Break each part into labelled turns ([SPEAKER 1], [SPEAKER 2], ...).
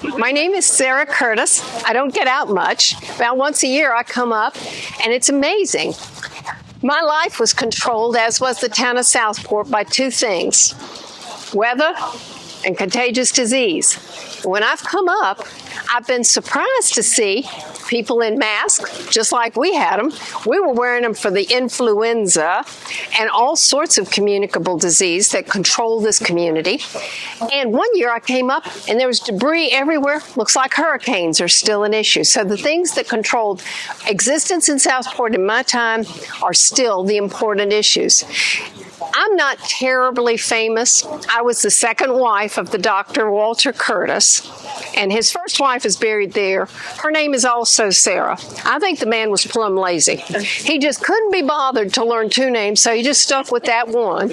[SPEAKER 1] My name is Sarah Curtis. I don't get out much. About once a year I come up, and it's amazing. My life was controlled, as was the town of Southport, by two things: weather and contagious disease. When I've come up, I've been surprised to see people in masks, just like we had them. We were wearing them for the influenza and all sorts of communicable disease that control this community. And one year I came up and there was debris everywhere. Looks like hurricanes are still an issue. So the things that controlled existence in Southport in my time are still the important issues. I'm not terribly famous. I was the second wife of the Dr. Walter Curtis, and his first wife is buried there. Her name is also Sarah. I think the man was plumb lazy. He just couldn't be bothered to learn two names, so he just stuck with that one.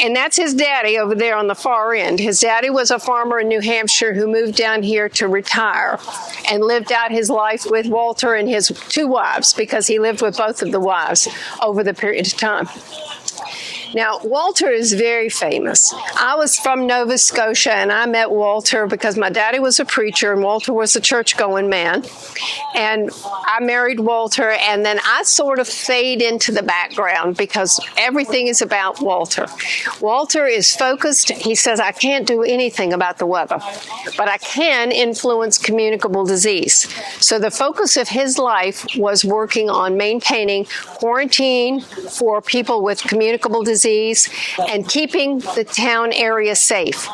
[SPEAKER 1] And that's his daddy over there on the far end. His daddy was a farmer in New Hampshire who moved down here to retire and lived out his life with Walter and his two wives, because he lived with both of the wives over the period of time. Now, Walter is very famous. I was from Nova Scotia, and I met Walter because my daddy was a preacher, and Walter was a church-going man. And I married Walter, and then I sort of fade into the background because everything is about Walter. Walter is focused. He says, I can't do anything about the weather, but I can influence communicable disease. So the focus of his life was working on maintaining quarantine for people with communicable disease and keeping the town area safe.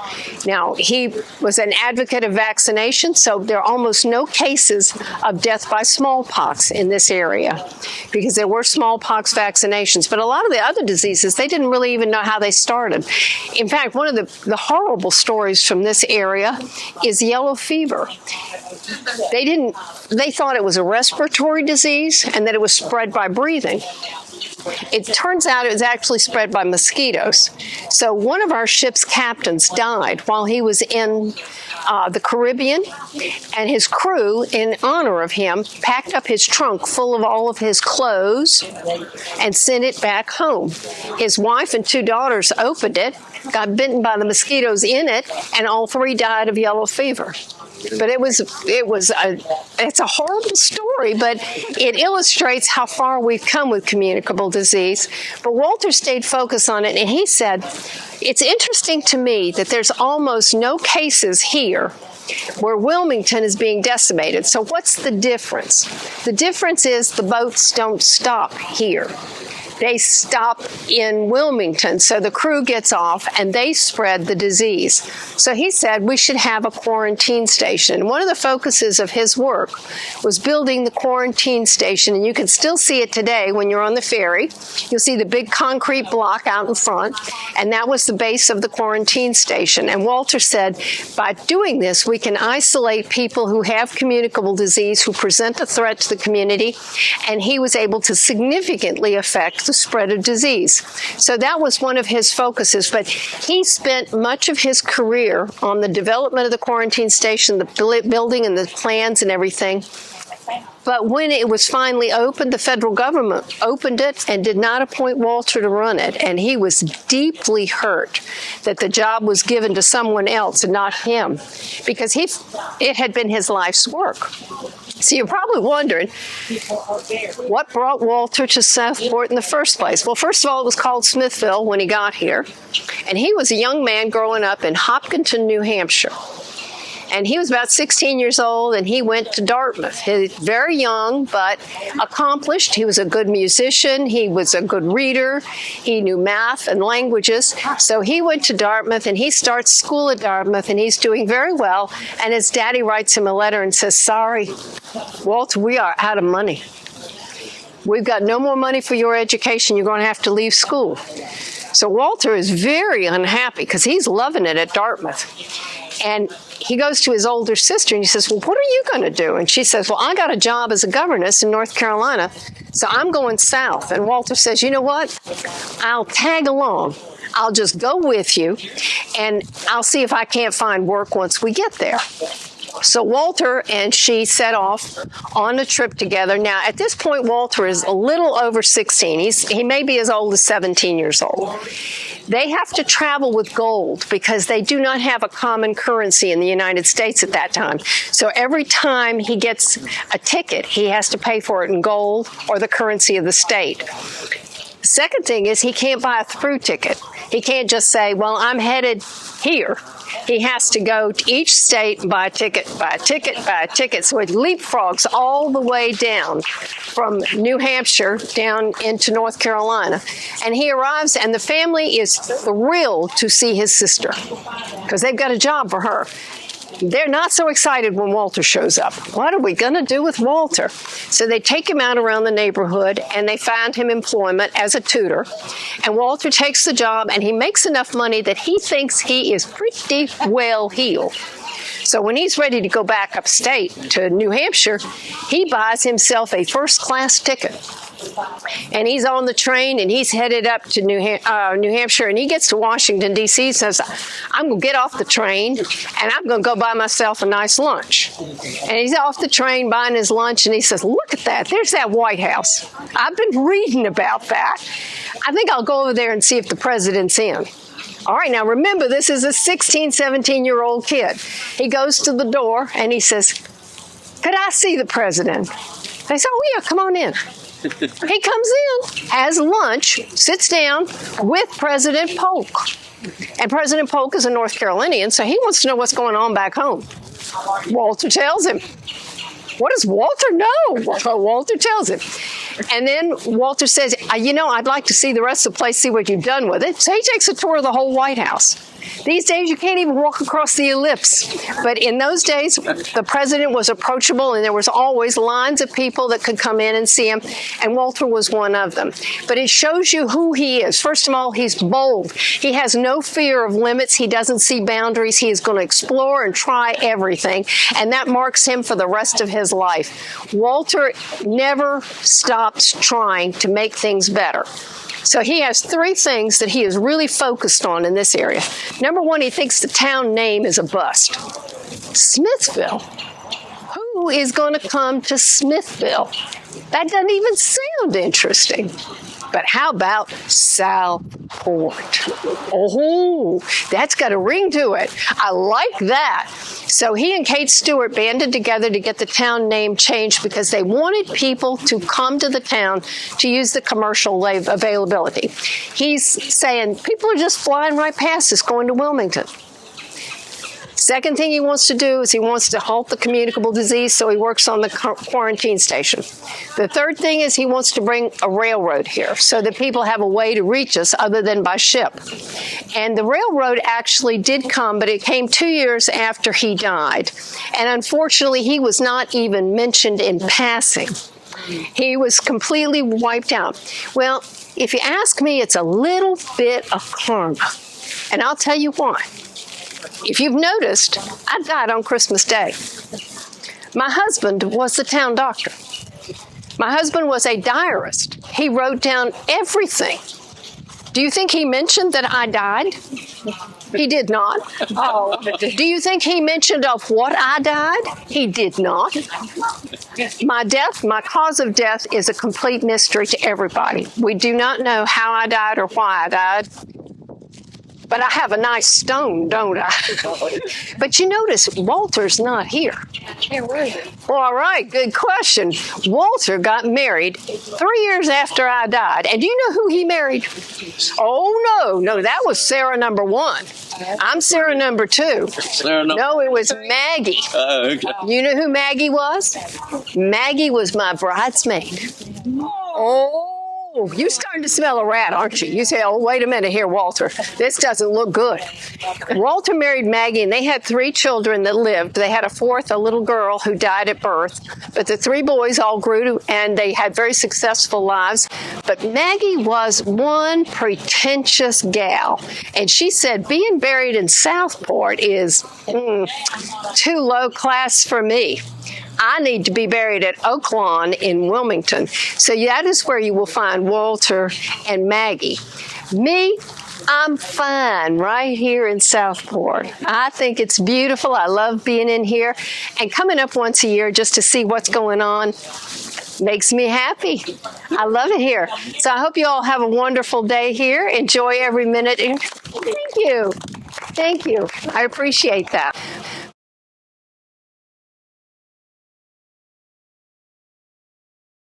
[SPEAKER 1] Now, he was an advocate of vaccination, so there are almost no cases of death by smallpox in this area because there were smallpox vaccinations. But a lot of the other diseases, they didn't really even know how they started. In fact, one of the horrible stories from this area is yellow fever. They thought it was a respiratory disease and that it was spread by breathing. It turns out it was actually spread by mosquitoes. So one of our ship's captains died while he was in the Caribbean, and his crew, in honor of him, packed up his trunk full of all of his clothes and sent it back home. His wife and two daughters opened it, got bitten by the mosquitoes in it, and all three died of yellow fever. But it's a horrible story, but it illustrates how far we've come with communicable disease. But Walter stayed focused on it, and he said, it's interesting to me that there's almost no cases here where Wilmington is being decimated. So what's the difference? The difference is the boats don't stop here. They stop in Wilmington, so the crew gets off and they spread the disease. So he said we should have a quarantine station. One of the focuses of his work was building the quarantine station, and you can still see it today when you're on the ferry. You'll see the big concrete block out in front, and that was the base of the quarantine station. And Walter said, by doing this, we can isolate people who have communicable disease, who present a threat to the community, and he was able to significantly affect the spread of disease. So that was one of his focuses, but he spent much of his career on the development of the quarantine station, the building and the plans and everything. But when it was finally opened, the federal government opened it and did not appoint Walter to run it. And he was deeply hurt that the job was given to someone else and not him, because it had been his life's work. So you're probably wondering, what brought Walter to Southport in the first place? Well, first of all, it was called Smithville when he got here. And he was a young man growing up in Hopkinton, New Hampshire. And he was about 16 years old, and he went to Dartmouth. He's very young, but accomplished. He was a good musician. He was a good reader. He knew math and languages. So he went to Dartmouth, and he starts school at Dartmouth, and he's doing very well. And his daddy writes him a letter and says, sorry, Walter, we are out of money. We've got no more money for your education. You're going to have to leave school. So Walter is very unhappy because he's loving it at Dartmouth. And he goes to his older sister and he says, well, what are you going to do? And she says, well, I got a job as a governess in North Carolina, so I'm going south. And Walter says, you know what? I'll tag along. I'll just go with you, and I'll see if I can't find work once we get there. So Walter and she set off on a trip together. Now, at this point, Walter is a little over 16. He may be as old as 17 years old. They have to travel with gold because they do not have a common currency in the United States at that time. So every time he gets a ticket, he has to pay for it in gold or the currency of the state. The second thing is he can't buy a through ticket. He can't just say, well, I'm headed here. He has to go to each state and buy a ticket, buy a ticket, buy a ticket. So it leapfrogs all the way down from New Hampshire down into North Carolina. And he arrives, and the family is thrilled to see his sister because they've got a job for her. They're not so excited when Walter shows up. What are we going to do with Walter? So they take him out around the neighborhood, and they find him employment as a tutor. And Walter takes the job, and he makes enough money that he thinks he is pretty well heeled. So when he's ready to go back upstate to New Hampshire, he buys himself a first-class ticket. And he's on the train, and he's headed up to New Hampshire, and he gets to Washington, D.C., and says, I'm going to get off the train, and I'm going to go buy myself a nice lunch. And he's off the train buying his lunch, and he says, look at that. There's that White House. I've been reading about that. I think I'll go over there and see if the president's in. All right, now remember, this is a 16, 17-year-old kid. He goes to the door, and he says, could I see the president? They say, oh, yeah, come on in. He comes in, has lunch, sits down with President Polk. And President Polk is a North Carolinian, so he wants to know what's going on back home. Walter tells him. What does Walter know? Well, Walter tells him. And then Walter says, I'd like to see the rest of the place, see what you've done with it. So he takes a tour of the whole White House. These days, you can't even walk across the ellipse. But in those days, the president was approachable, and there was always lines of people that could come in and see him, and Walter was one of them. But it shows you who he is. First of all, he's bold. He has no fear of limits. He doesn't see boundaries. He is going to explore and try everything, and that marks him for the rest of his life. Walter never stops trying to make things better. So he has three things that he is really focused on in this area. Number one, he thinks the town name is a bust. Smithville. Who is going to come to Smithville? That doesn't even sound interesting. But how about Southport? Oh, that's got a ring to it. I like that. So he and Kate Stewart banded together to get the town name changed because they wanted people to come to the town to use the commercial availability. He's saying people are just flying right past us going to Wilmington. Second thing he wants to do is he wants to halt the communicable disease, so he works on the quarantine station. The third thing is he wants to bring a railroad here so that people have a way to reach us other than by ship. And the railroad actually did come, but it came 2 years after he died. And unfortunately, he was not even mentioned in passing. He was completely wiped out. Well, if you ask me, it's a little bit of karma. And I'll tell you why. If you've noticed, I died on Christmas Day. My husband was the town doctor. My husband was a diarist. He wrote down everything. Do you think he mentioned that I died? He did not. Oh. Do you think he mentioned of what I died? He did not. My death, my cause of death is a complete mystery to everybody. We do not know how I died or why I died. But I have a nice stone, don't I? But you notice Walter's not here. Where is it? Well, all right, good question. Walter got married 3 years after I died. And do you know who he married? Oh, no, that was Sarah number one. I'm Sarah number two. No, it was Maggie. Okay. You know who Maggie was? Maggie was my bridesmaid. Oh, you're starting to smell a rat, aren't you? You say, oh, wait a minute here, Walter. This doesn't look good. Walter married Maggie, and they had 3 children that lived. They had a fourth, a little girl who died at birth. But the 3 boys all grew, and they had very successful lives. But Maggie was one pretentious gal. And she said, being buried in Southport is too low class for me. I need to be buried at Oak Lawn in Wilmington. So that is where you will find Walter and Maggie. Me, I'm fine right here in Southport. I think it's beautiful. I love being in here and coming up once a year just to see what's going on makes me happy. I love it here. So I hope you all have a wonderful day here. Enjoy every minute. Thank you. Thank you. I appreciate that.